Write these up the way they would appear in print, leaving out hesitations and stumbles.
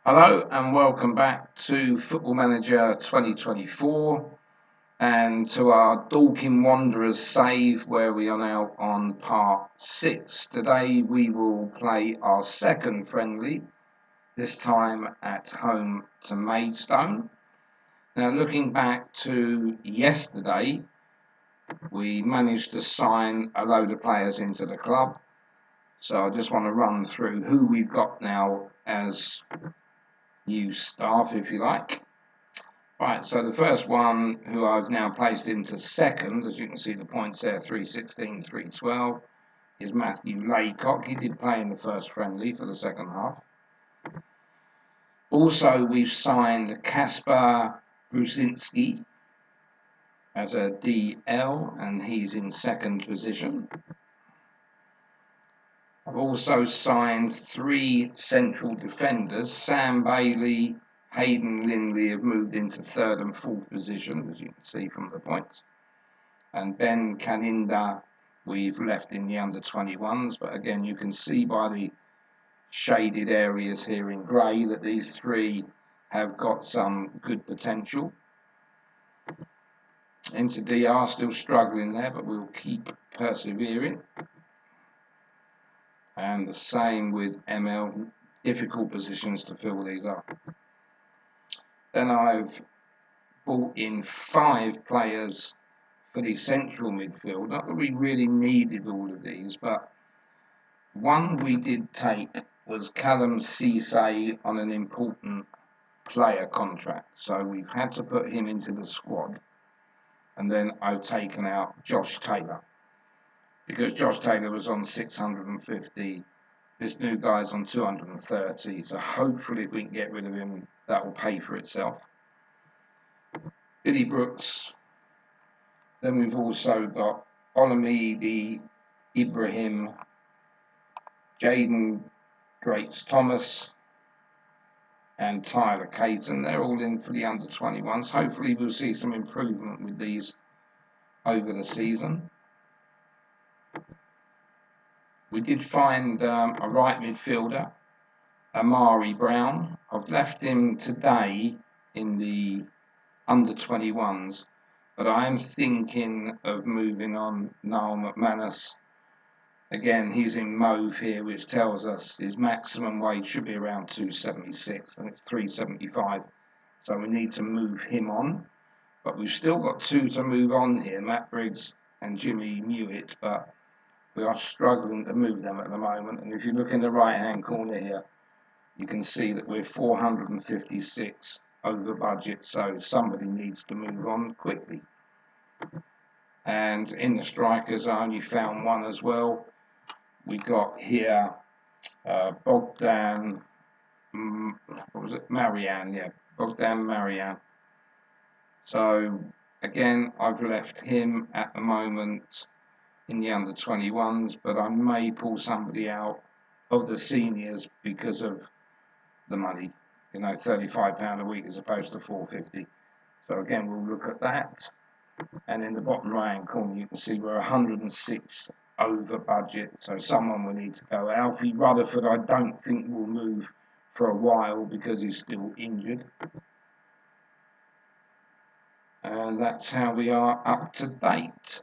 Hello and welcome back to Football Manager 2024 and to our Dorking Wanderers save where we are now on part 6. Today we will play our second friendly, this time at home to Maidstone. Now looking back to yesterday, we managed to sign a load of players into the club. So I just want to run through who we've got now as new staff, if you like. Right, so the first one who I've now placed into second, as you can see the points there, 316, 312, is Matthew Laycock. He did play in the first friendly for the second half. Also, we've signed Kasper Brusinski as a DL, and he's in second position. I've also signed 3 central defenders. Sam Bailey, Hayden Lindley have moved into third and fourth position, as you can see from the points. And Ben Caninda we've left in the under-21s, but again you can see by the shaded areas here in grey that these 3 have got some good potential. Into DR, still struggling there, but we'll keep persevering. And the same with ML, difficult positions to fill these up. Then I've brought in 5 players for the central midfield. Not that we really needed all of these, but one we did take was Callum Cisse on an important player contract. So we've had to put him into the squad. And then I've taken out Josh Taylor, because Josh Taylor was on 650. This new guy's on 230. So hopefully if we can get rid of him, that will pay for itself. Billy Brooks. Then we've also got Olamide Ibrahim, Jaden Grates Thomas, and Tyler Caton. They're all in for the under-21s. Hopefully we'll see some improvement with these over the season. We did find a right midfielder, Amari Brown. I've left him today in the under-21s, but I am thinking of moving on Noel McManus. Again, he's in mauve here, which tells us his maximum wage should be around 276, and it's 375. So we need to move him on. But we've still got 2 to move on here, Matt Briggs and Jimmy Mewett, but we are struggling to move them at the moment. And if you look in the right-hand corner here, you can see that we're 456 over budget, so somebody needs to move on quickly. And in the strikers, I only found one as well. We got here Bogdan, Marianne, yeah, Bogdan Marianne. So again, I've left him at the moment in the under-21s, but I may pull somebody out of the seniors because of the money. You know, £35 a week as opposed to $450. So again, we'll look at that. And in the bottom right-hand corner, you can see we're 106 over budget, so someone will need to go. Alfie Rutherford, I don't think will move for a while because he's still injured. And that's how we are up to date.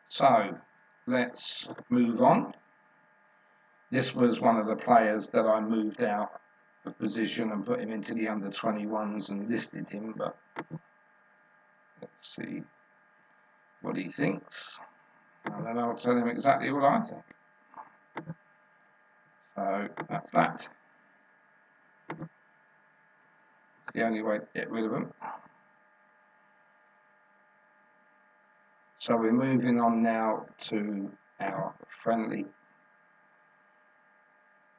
So let's move on. This was one of the players that I moved out of position and put him into the under-21s and listed him, but let's see what he thinks, and then I'll tell him exactly what I think. So that's that. The only way to get rid of him. So we're moving on now to our friendly.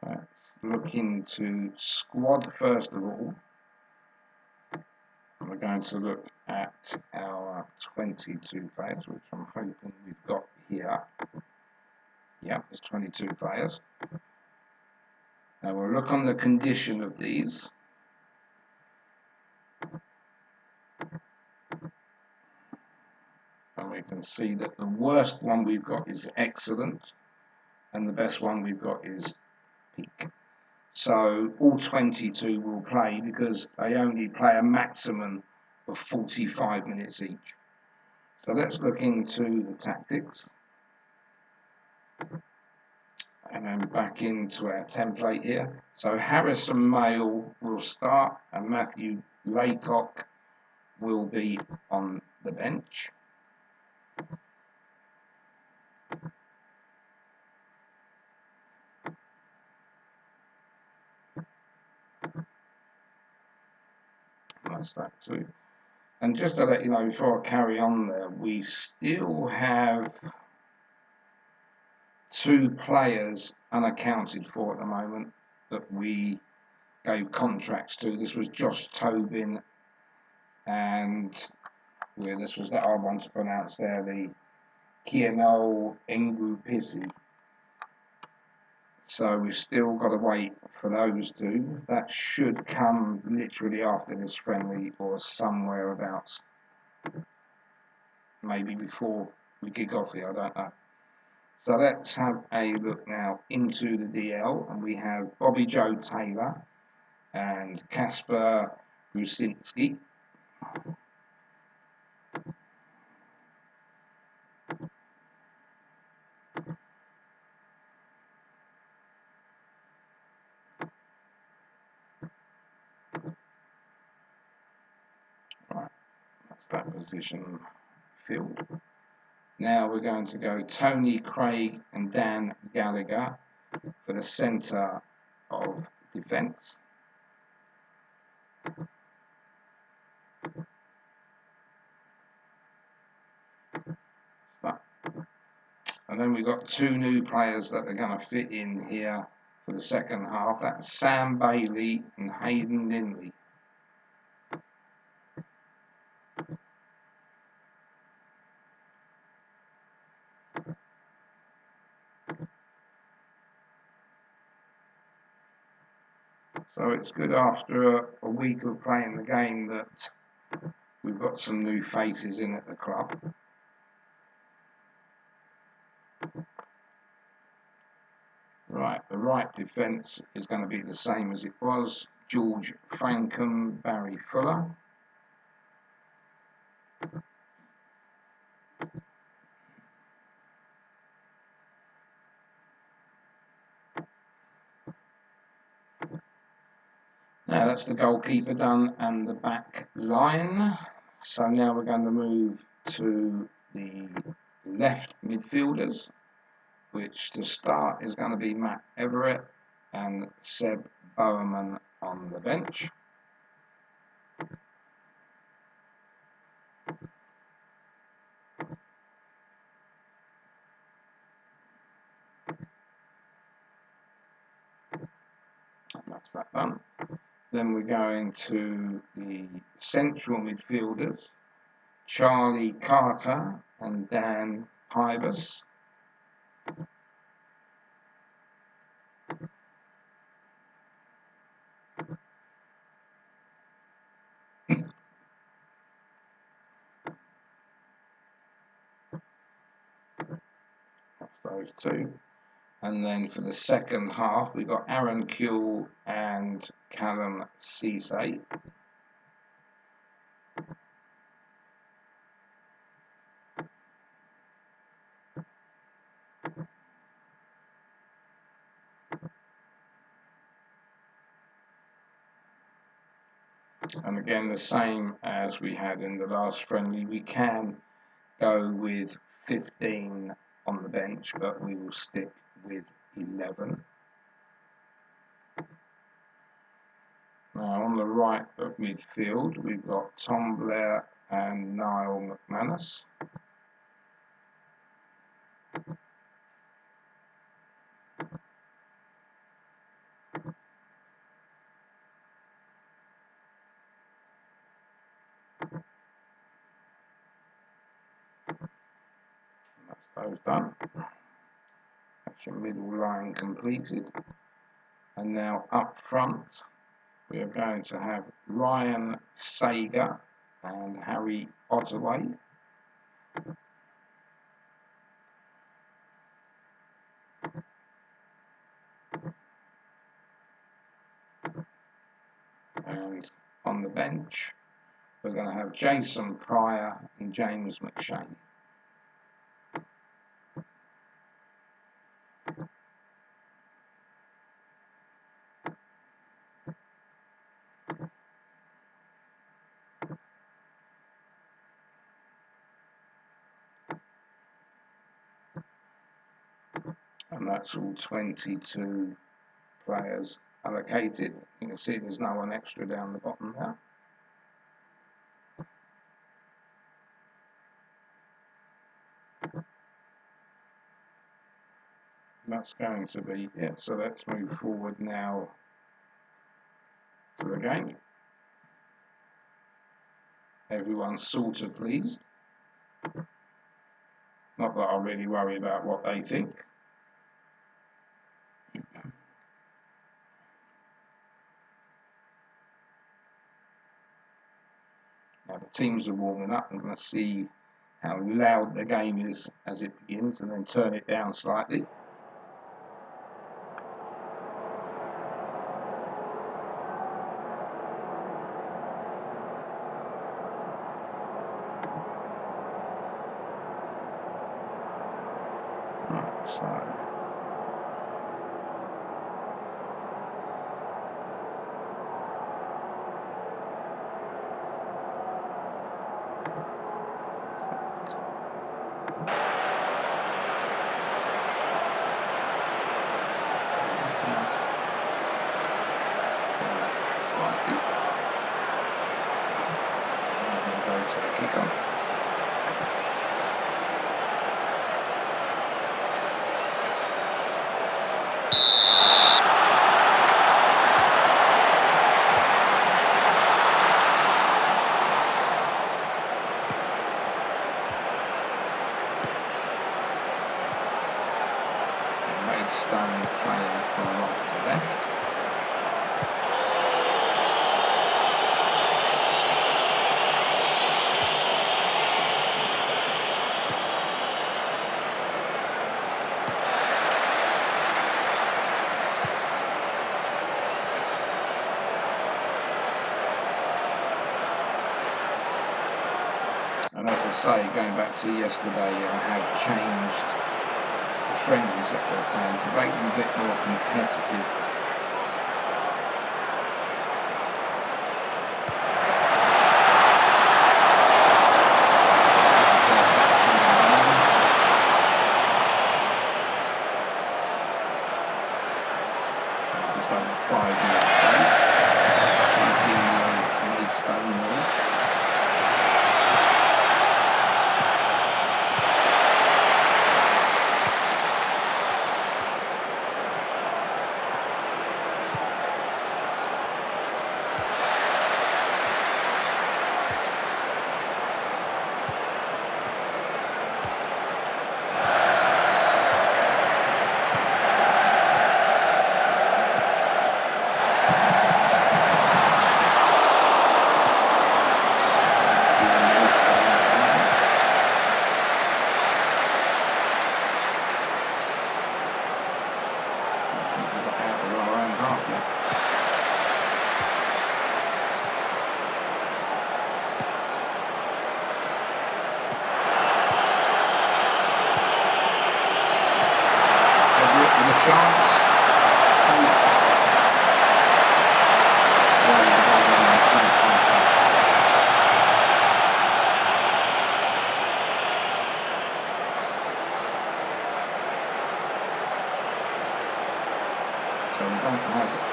Let's look into squad first of all. We're going to look at our 22 players, which I'm hoping we've got here. Yeah, there's 22 players. Now we'll look on the condition of these. And we can see that the worst one we've got is excellent, and the best one we've got is peak. So all 22 will play because they only play a maximum of 45 minutes each. So let's look into the tactics. And then back into our template here. So Harrison Mayle will start and Matthew Laycock will be on the bench. That's that too. And just to let you know before I carry on there, we still have 2 players unaccounted for at the moment that we gave contracts to. This was Josh Tobin and this was that I want to pronounce there, the Kienol Engupisi. So we've still got to wait for those 2. That should come literally after this friendly or somewhere abouts. Maybe before we kick off here, I don't know. So let's have a look now into the DL, and we have Bobby Joe Taylor and Kasper Rusinski. Right, that's that position filled. Now we're going to go Tony Craig and Dan Gallagher for the centre of defence. And then we've got 2 new players that are going to fit in here for the second half. That's Sam Bailey and Hayden Lindley. So it's good after a week of playing the game that we've got some new faces in at the club. Right, the right defence is going to be the same as it was. George Frankham, Barry Fuller. Now that's the goalkeeper done and the back line. So now we're going to move to the left midfielders, which to start is going to be Matt Everett and Seb Bowerman on the bench. That's that done. Then we're going to the central midfielders, Charlie Carter and Dan Pybus. That's those 2. And then for the second half, we've got Aaron Kuehl and Callum Ceesay. And again, the same as we had in the last friendly, we can go with 15 on the bench, but we will stick with 11. Now on the right of midfield, we've got Tom Blair and Niall McManus. That's those done. That's your middle line completed. And now up front, we are going to have Ryan Sager and Harry Ottaway. And on the bench, we're going to have Jason Pryor and James McShane. And that's all 22 players allocated. You can see there's no one extra down the bottom there. That's going to be it. So let's move forward now to the game. Everyone's sort of pleased. Not that I really worry about what they think. Now the teams are warming up. I'm going to see how loud the game is as it begins and then turn it down slightly. So Stone playing from right to left. And as I say, going back to yesterday, I have changed the friendlies that we're playing to make them a bit more competitive.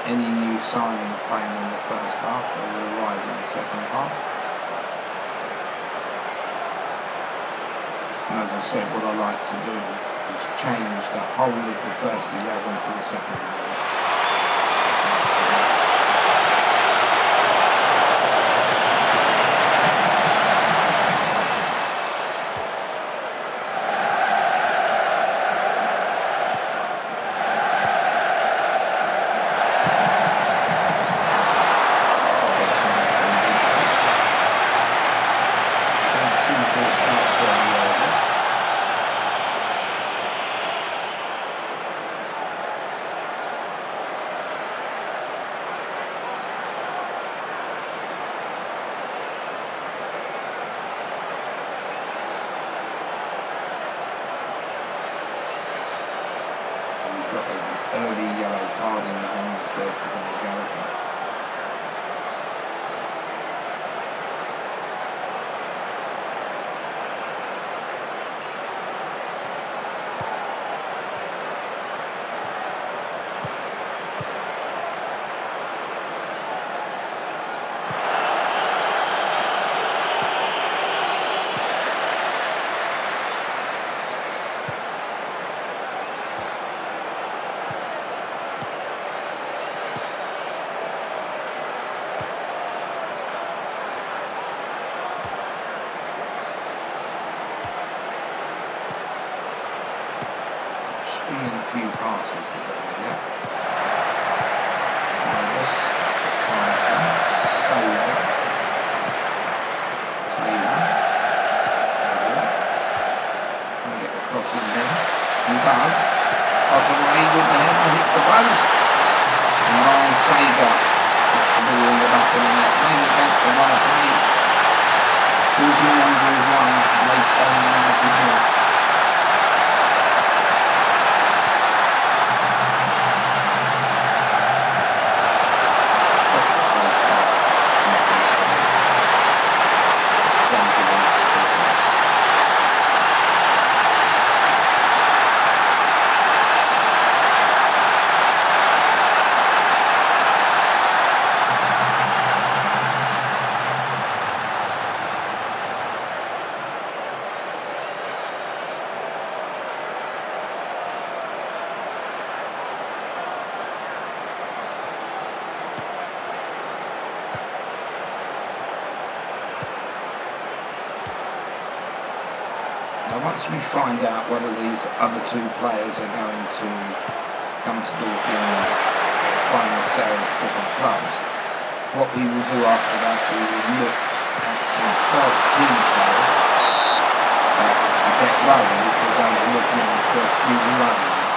Any new signings playing in the first half, they will arrive in the second half. And as I said, what I like to do is change the whole of the first 11 to the second 11. thought we're going to go again. In a few passes to go with that. And get the cross in there. And does. Off away with the head and hits the post. And Ryan Sager gets the ball in the back of the net. Maybe against the one play. 41 goals one. Maidstone United nil. Now once we find out whether these other two players are going to come to Dorking and find themselves different clubs, what we will do after that, we will look at some first team players that get loaned. We're going to look in for a few loans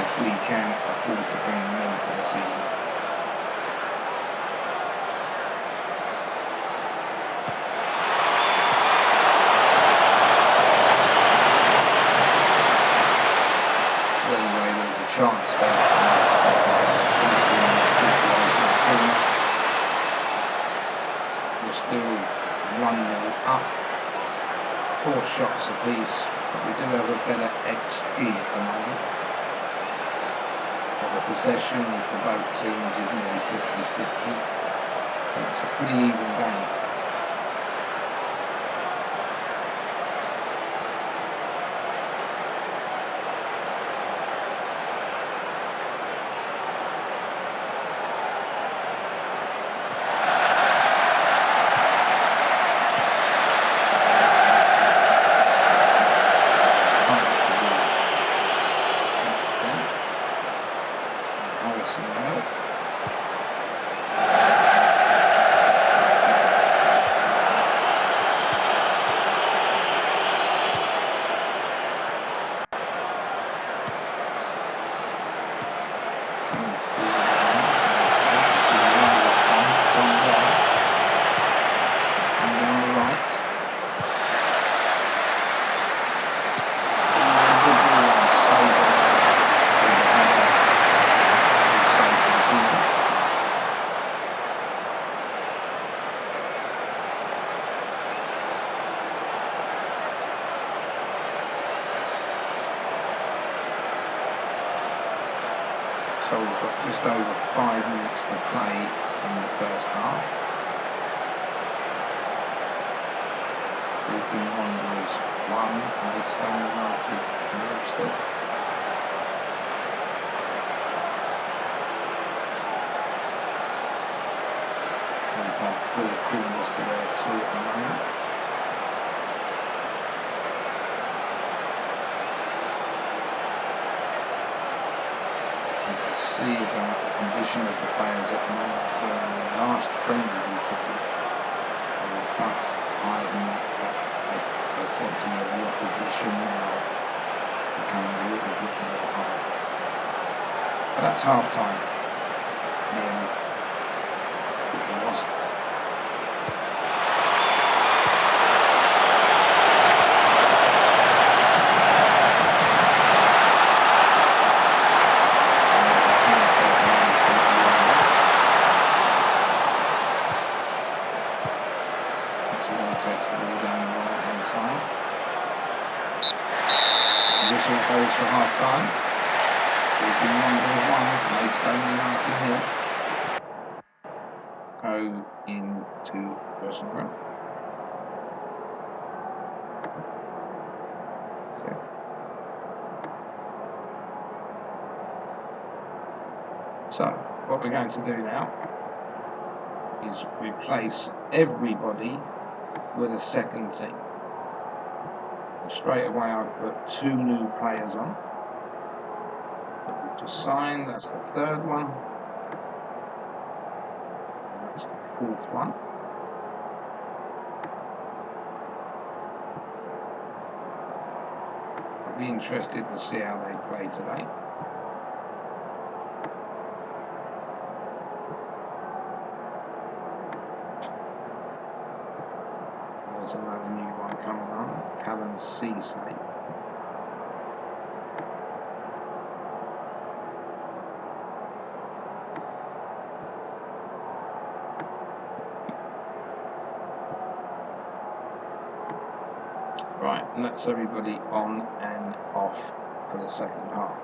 if we can afford to bring them in for the season. Chance there. We're still 1-0 up, 4 shots apiece, but we do have a better XG at the moment. But the possession for both teams is nearly 50-50, so it's a pretty even game. So we've got just over 5 minutes to play in the first half. Dorking Wanderers 1, Maidstone United 0 still. We've had 4 corners to their 2 at the moment. See about the condition of the players at the moment. In the last friendly we played, they were quite high in that essentially the opposition now becoming a little bit more hard. But that's half time. Nearly. It was. go into dressing room. So what we're going to do now is replace everybody with a second team. Straight away I've put 2 new players on. To sign, that's the 3rd one. And that's the 4th one. I'll be interested to see how they play today. There's another new one coming on, Callum Ceesay. Right, and that's everybody on and off for the second half.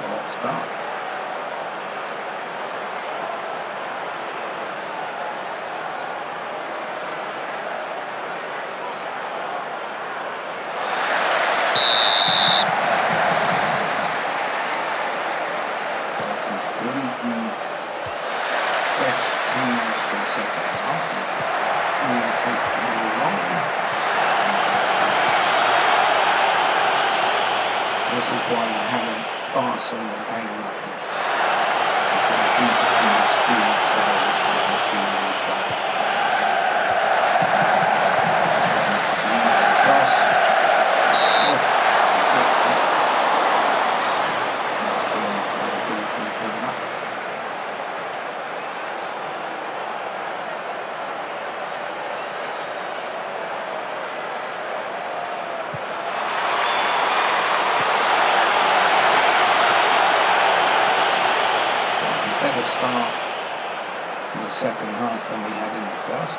So let's start. This is why you haven't fastened the game up yet. You can keep it in the speed so you can see new players. Cross. Better start in the second half than we had in the first.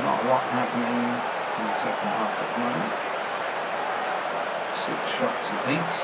Not a lot happening in the second half at the moment. 6 shots apiece.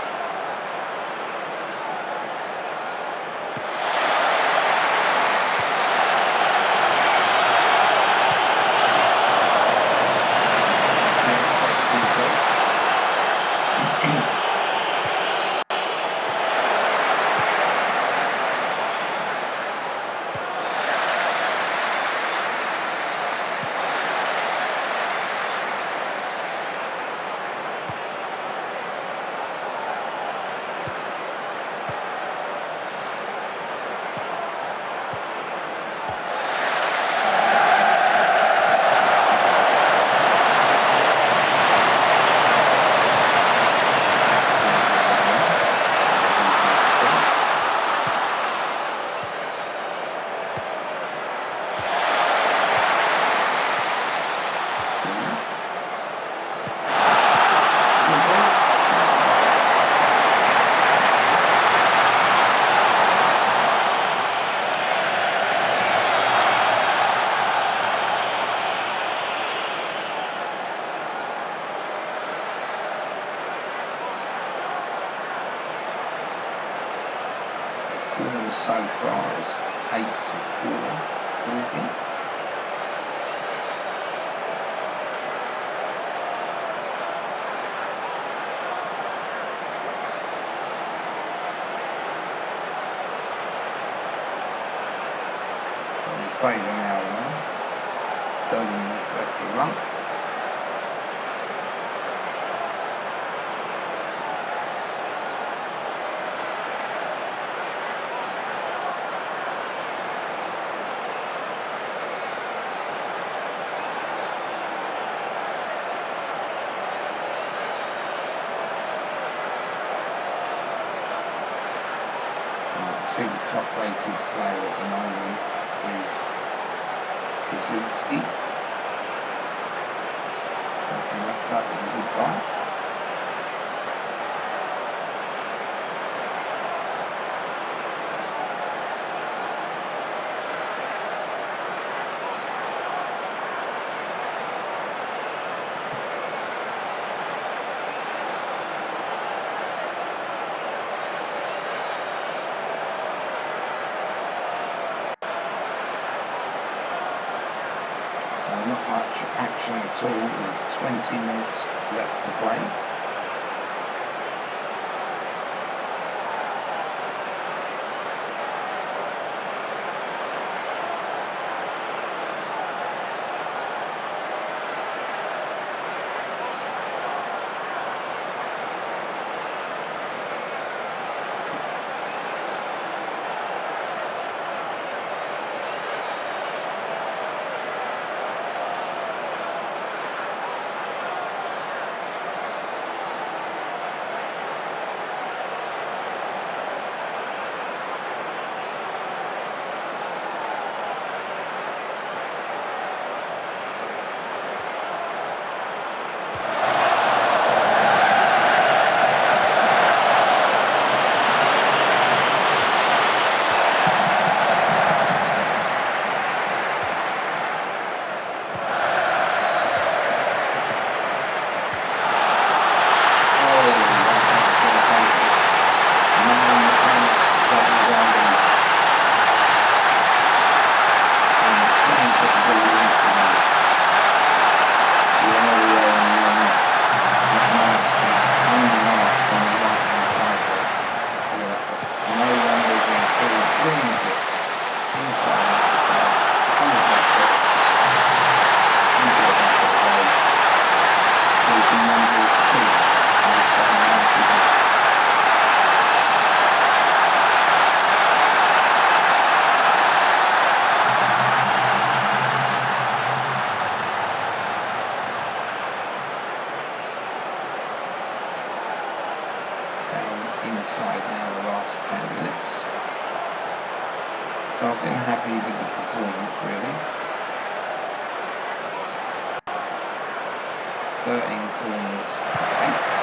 So far is 8-4 Dorking. Fading out now. 30 minutes left to run. top-rated player at the moment is Brzezinski. I think that was a good buy. Not much action at all with 20 minutes left to play. Inside now the last 10 minutes. So I've been happy with the performance really. 13 corners, 8.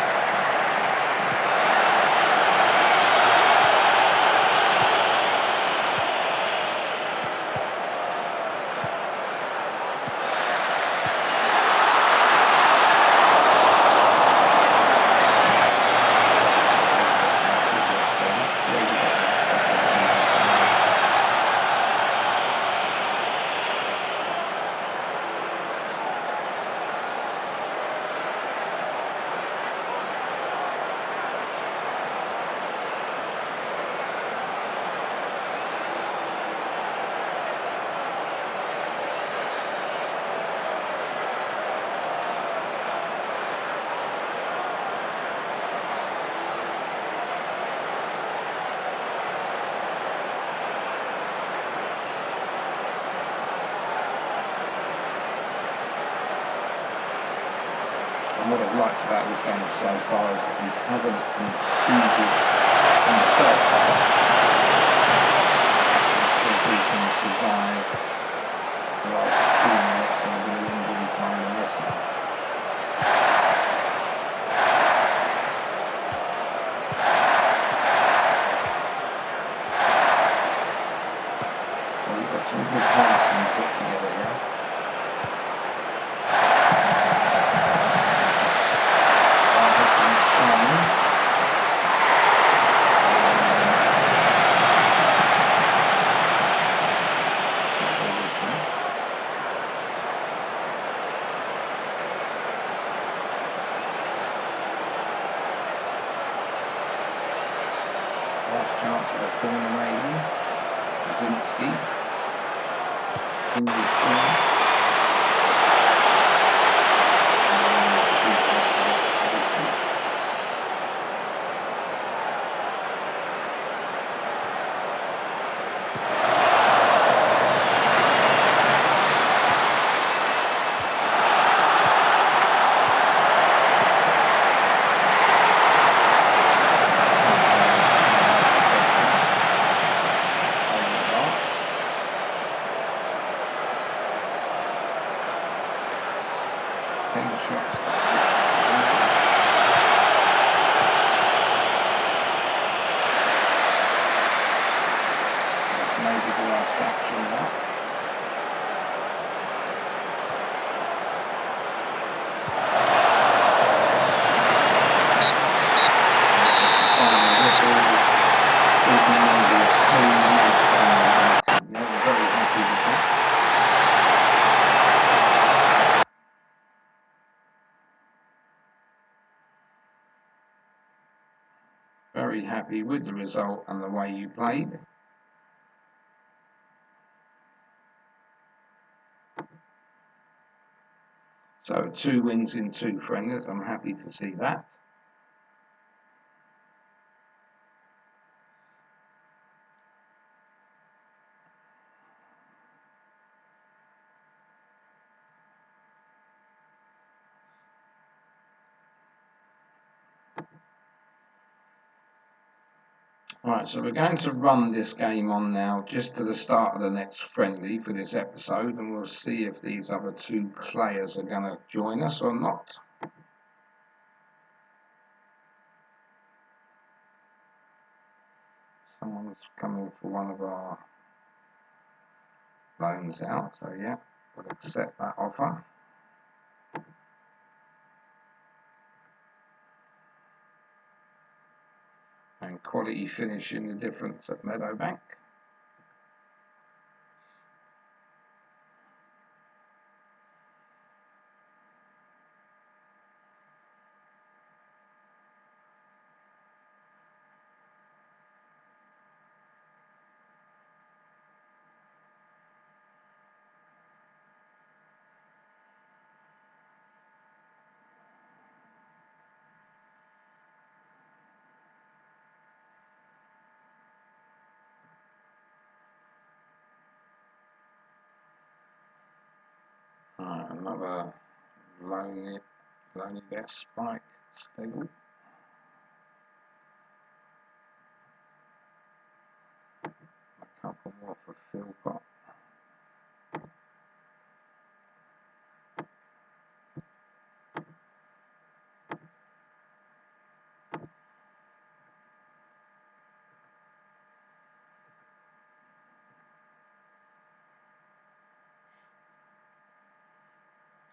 And what I've liked about this game so far is that we haven't conceded in the first half. So if we can survive the last 2 minutes and a bit of injury time in this one. So we've got some good passing put together here. Last chance of a corner maybe. Brzezinski. In the corner. very happy with the result and the way you played. So 2 wins in 2 friendlies, I'm happy to see that. Right, so we're going to run this game on now just to the start of the next friendly for this episode, and we'll see if these other 2 players are going to join us or not. Someone's coming for one of our loans out, so yeah, we'll accept that offer. And quality finish in the difference at Meadowbank. Another lonely death spike stable. A couple more for Philpott.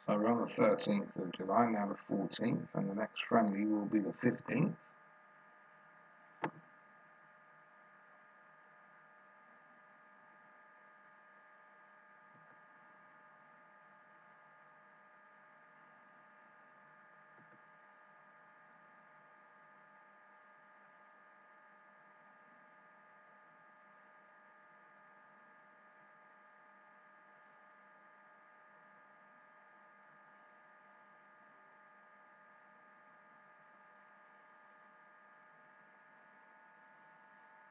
So we're on the 13th of July, now the 14th, and the next friendly will be the 15th.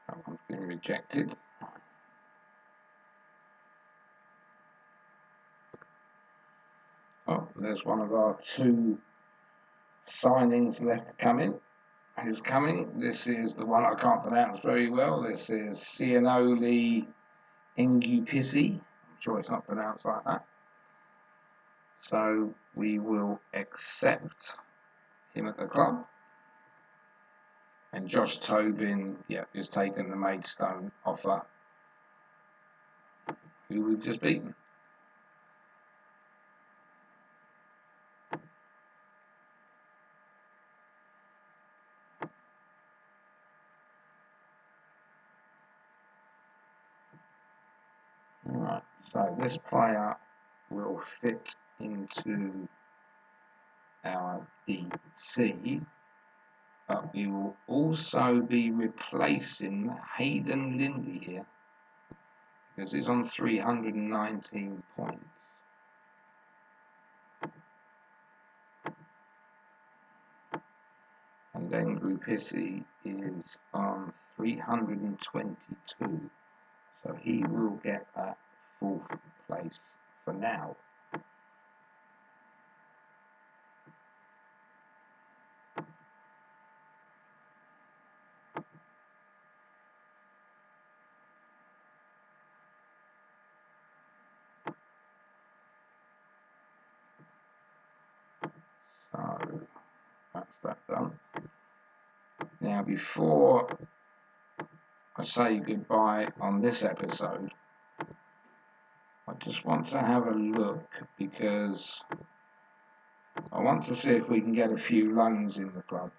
That one's been rejected. Oh, there's one of our 2 signings left coming. Who's coming? This is the one I can't pronounce very well. This is Cianoli Engupisi. I'm sure it's not pronounced like that. So we will accept him at the club. And Josh Tobin, yeah, has taken the Maidstone offer, who we've just beaten. Alright, so this player will fit into our DC, but we will also be replacing Hayden Lindy here, because he's on 319 points. And then Grupisi is on 322, so he will get that 4th place for now. So that's that done. Now, before I say goodbye on this episode, I just want to have a look, because I want to see if we can get a few loans in the club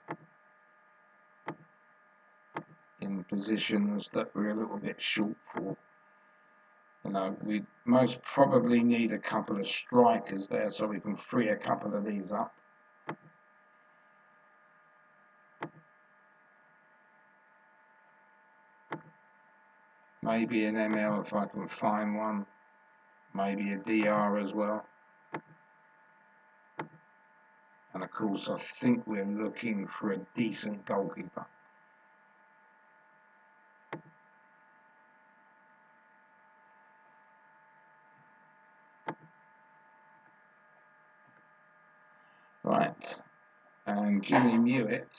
in positions that we're a little bit short for. You know, we most probably need a couple of strikers there so we can free a couple of these up. maybe an ML if I can find one, maybe a DR as well. And of course I think we're looking for a decent goalkeeper. Right, and Jimmy Mewett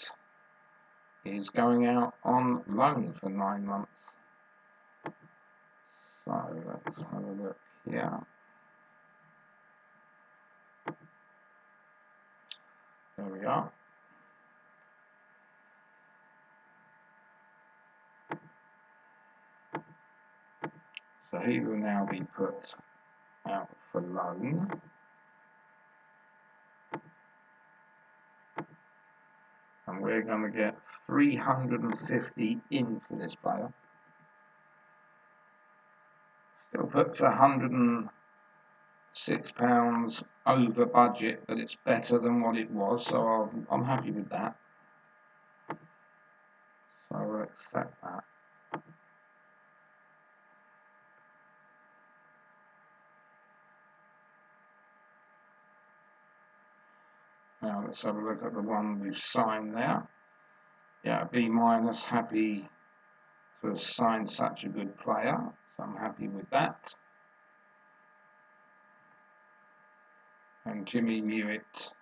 is going out on loan for 9 months. So let's have a look here. There we are. So he will now be put out for loan. And we're going to get 350 in for this player. Still puts £106 over budget, but it's better than what it was, so I'm happy with that. So we'll accept that. Now let's have a look at the one we've signed there. Yeah, B-, happy to have signed such a good player, so I'm happy with that. And Jimmy Mewett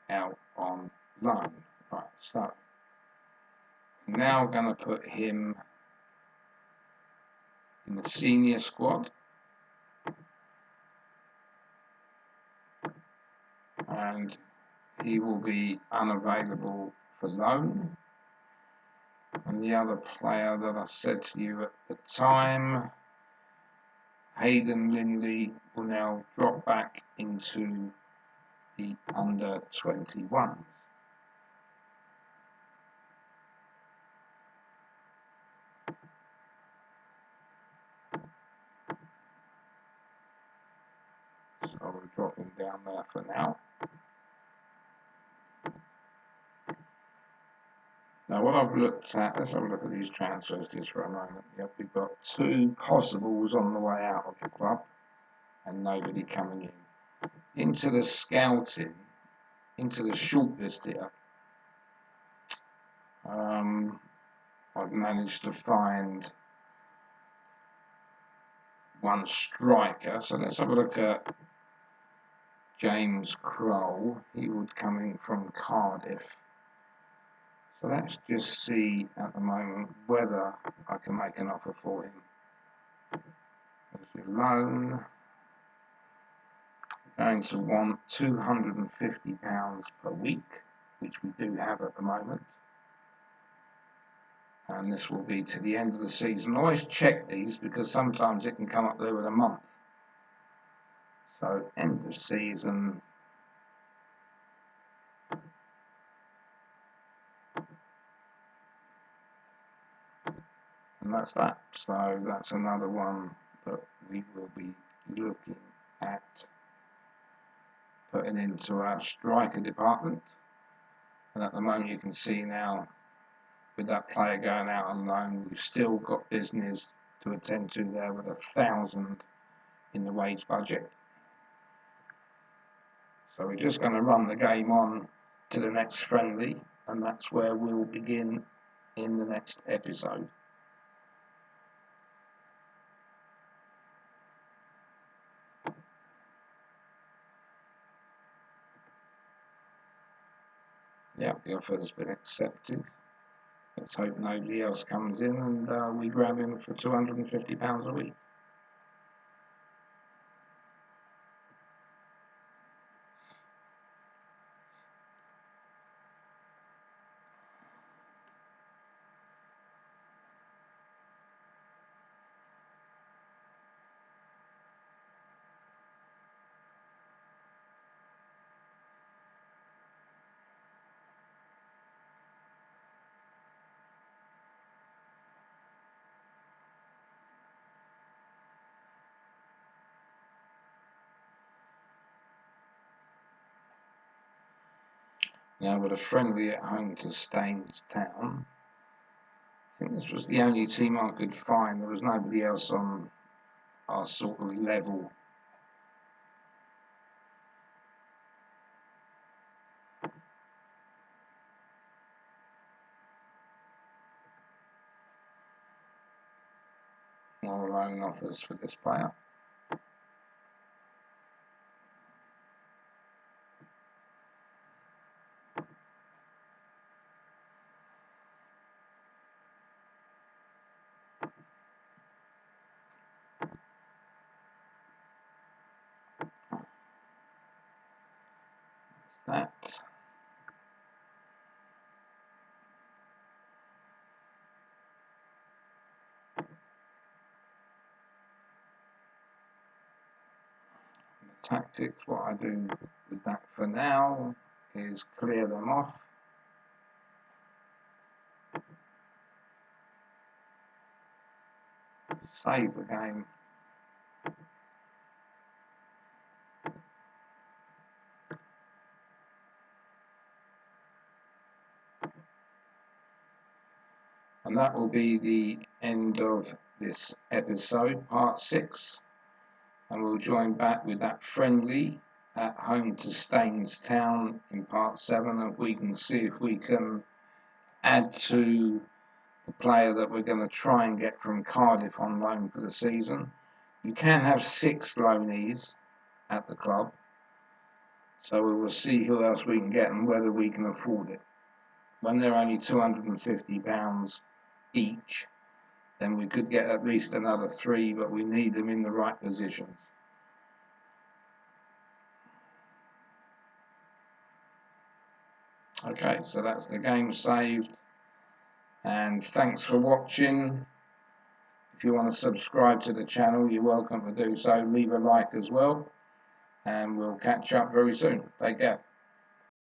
out on loan. Right, so now going to put him in the senior squad. And he will be unavailable for loan. And the other player that I said to you at the time, Hayden Lindley, will now drop back into the under-21s. So we'll drop him down there for now. Now what I've looked at, let's have a look at these transfers just for a moment. Yep, we've got 2 possibles on the way out of the club and nobody coming in. Into the scouting, into the shortlist here, I've managed to find one striker. So let's have a look at James Kroll. He would come in from Cardiff. So let's just see at the moment whether I can make an offer for him. There's your loan. Going to want £250 per week, which we do have at the moment. And this will be to the end of the season. I always check these because sometimes it can come up there with a month. So end of season. And that's that. So that's another one that we will be looking at putting into our striker department. And at the moment you can see now with that player going out on loan, we've still got business to attend to there with 1,000 in the wage budget. So we're just going to run the game on to the next friendly, and that's where we'll begin in the next episode. Yeah, the offer has been accepted. Let's hope nobody else comes in and we grab him for £250 a week. Now with a friendly at home to Staines Town, think this was the only team I could find. There was nobody else on our sort of level. No loan offers for this player. That. The tactics, what I do with that for now is clear them off. Save the game. And that will be the end of this episode, part 6. And we'll join back with that friendly at home to Staines Town in part 7, and we can see if we can add to the player that we're going to try and get from Cardiff on loan for the season. You can have 6 loanees at the club, so we will see who else we can get and whether we can afford it. When they're only £250 each, then we could get at least another 3, but we need them in the right positions. Okay, so that's the game saved, and thanks for watching. If you want to subscribe to the channel, you're welcome to do so. Leave a like as well, and we'll catch up very soon. Take care.